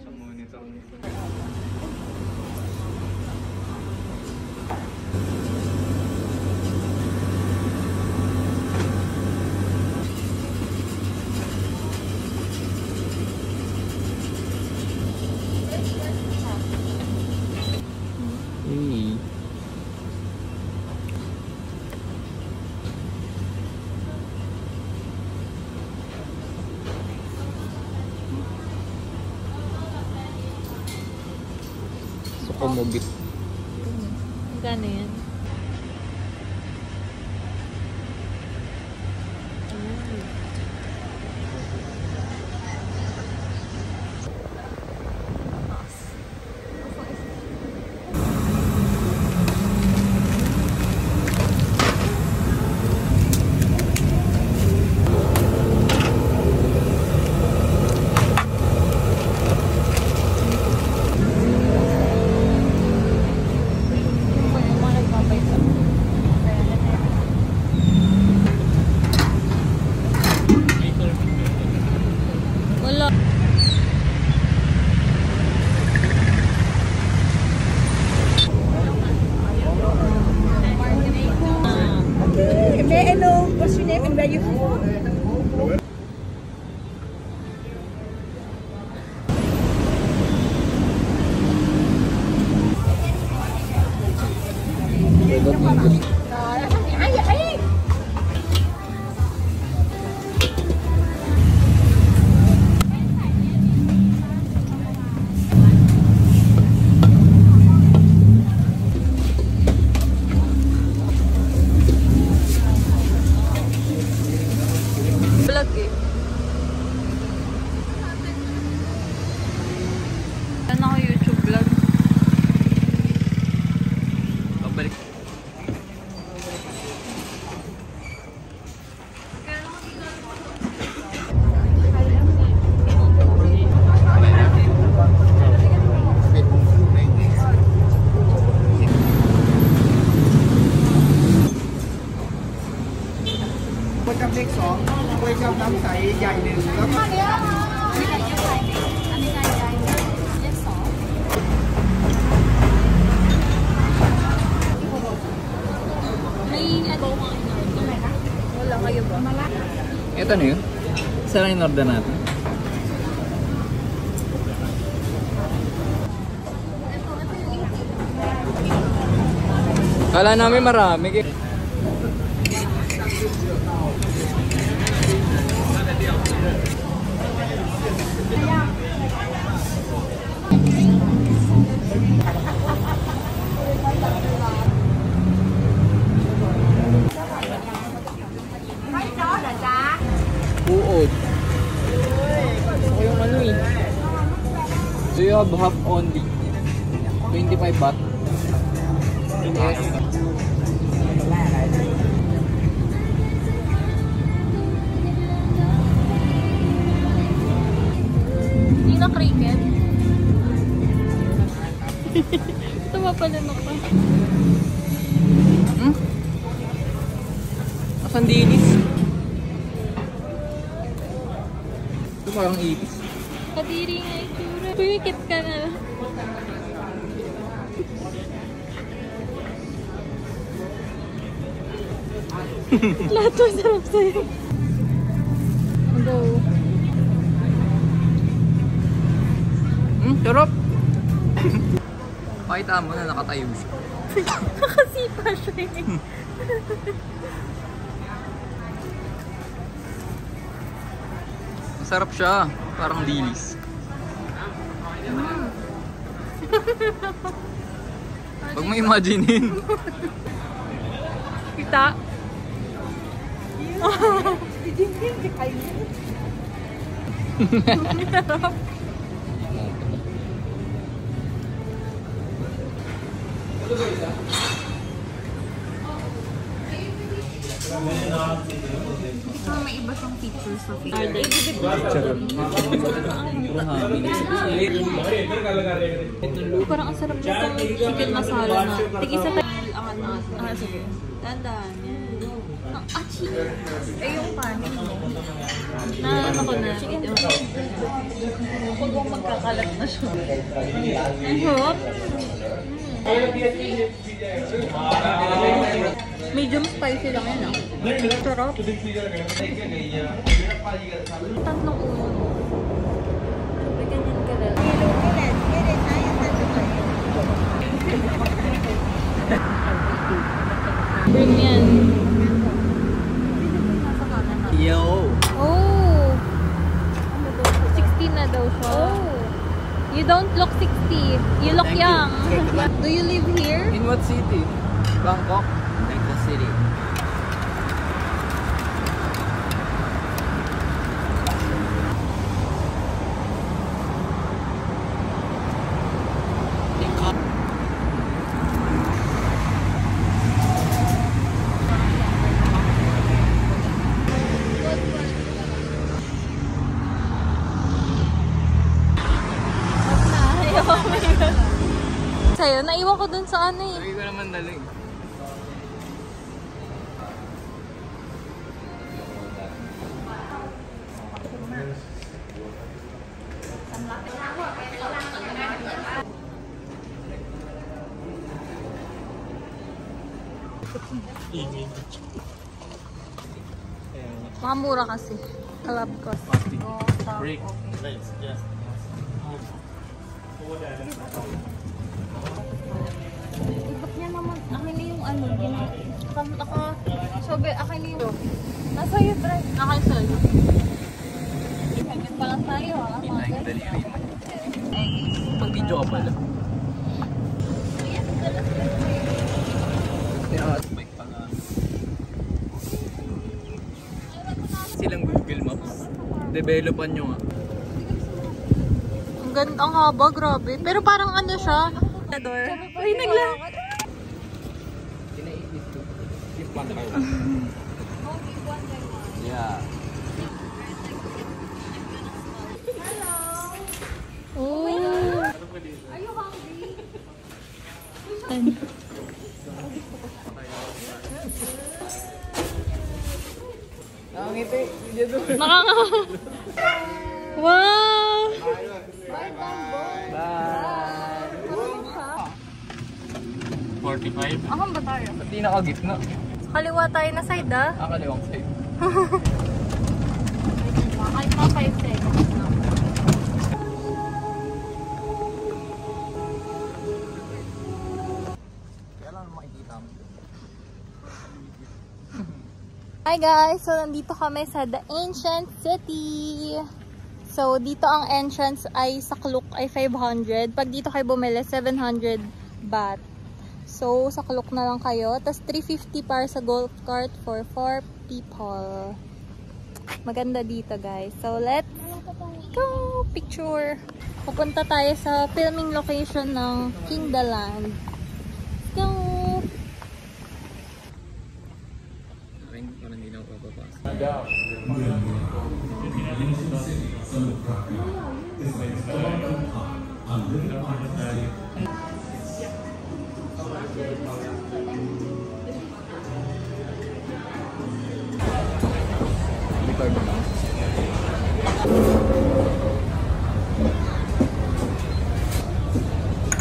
Sa monitor. Sukumubit. Gano yan? What's your name and where you from? Ito na yun? Isa lang yung order natin. Kala namin marami. Uod. Gusto ko yung ano eh. Do you have half only? 25 baht? Yes. Hindi na cricket. Tumapalanok ka. Asan dinis? Ito parang ipis. Kadiri nga itsura. Pumikit ka na lang. Lahat masarap sa'yo. Go. Sarap! Pakita mo na nakatayo siya. Nakasipa siya eh. Masarap siya. Parang dilis. Huwag mo imaginein. Kita. May iba siyang features sa face. Are they? Parang ang sarap nitong chicken masala na. Tig-isa tayo. Sige. Tandaan. Ang achi. Yung panin mo. Ano ko na? Chicken. Huwag mong magkakalat na siya. Ang sarap. Medium spicy lang yan ah. Sarap. Tatlong ulo. May ganyan ka lang. Bring yan. Yo! Oh! 16 na daw siya. You don't look 60. You look Thank you. young. Do you live here? In what city? Bangkok? Bangkok City. Sa'yo, naiwan ko dun sa ano eh. Sabi ko naman daling. Makamura kasi. Club cost. Break. Ba't niya naman, akin na yung ano, sobe, akin na yung, nasa iyo, Dre. Akin sa'yo. Ganyan pa lang tayo, ha? Inahin daliri mo. Mag-video ka pala. Bike pa nga. Silang Google Maps. Developan nyo nga. Ang ganda, ang haba, grabe. Pero parang ano siya. Uy, nagla. Yeah. Oh. Are you hungry? Nakangiti. Video doon. Wow! Bye. 45. Akan ba tayo? Ba't di nakagitna? Kaliwa tayo na side, ah. Kaliwang side. Kahit pa 5 seconds na. Kaya lang makikita mo. Hi guys! So, nandito kami sa The Ancient City. So, dito ang entrance ay sa Klook ay 500. Pag dito kayo bumili, 700 baht. So, sa Klook na lang kayo. Tapos, 350 para sa golf cart for 4 people. Maganda dito guys. So, let's go! Picture! Pupunta tayo sa filming location ng King Daland. Let's go! Parang hindi na ako papapasok.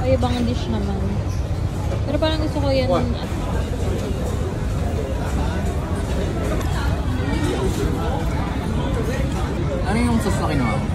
Ay, ibang dish naman. Pero parang gusto ko yan. Ano yung sauce na kinuha mo?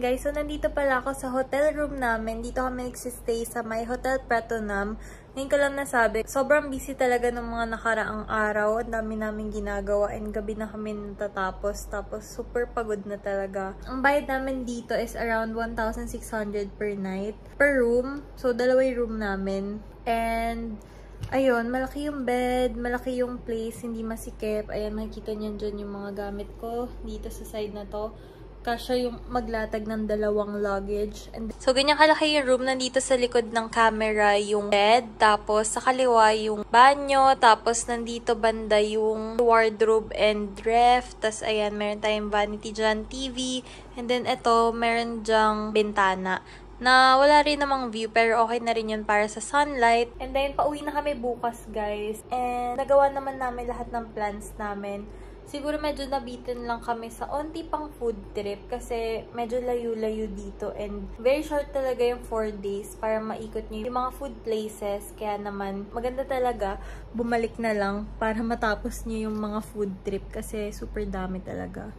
guys, so nandito pala ako sa hotel room namin. Dito kami nagsistay sa may Hotel Pratunam. Ngayon ko lang nasabi, sobrang busy talaga ng mga nakaraang araw. Ang dami namin ginagawa and gabi na kami natatapos. Tapos super pagod na talaga. Ang bayad namin dito is around 1,600 per night. Per room. So, 2 room namin. And ayun, malaki yung bed, malaki yung place, hindi masikip. Ayan, makikita niyo dyan yung mga gamit ko dito sa side na to. Kasya yung maglatag ng 2 luggage. And so, ganyan kalaki yung room. Nandito sa likod ng camera yung bed. Tapos, sa kaliwa yung banyo. Tapos, nandito banda yung wardrobe and ref. Tapos, ayan, meron tayong vanity dyan, TV. And then, ito, meron dyang bintana na wala rin namang view, pero okay na rin yun para sa sunlight. And then, pauwi na kami bukas, guys. And nagawa naman namin lahat ng plans namin. Siguro medyo nabitin lang kami sa onti pang food trip kasi medyo layo-layo dito and very short talaga yung 4 days para maikot nyo yung mga food places. Kaya naman, maganda talaga bumalik na lang para matapos nyo yung mga food trip kasi super dami talaga.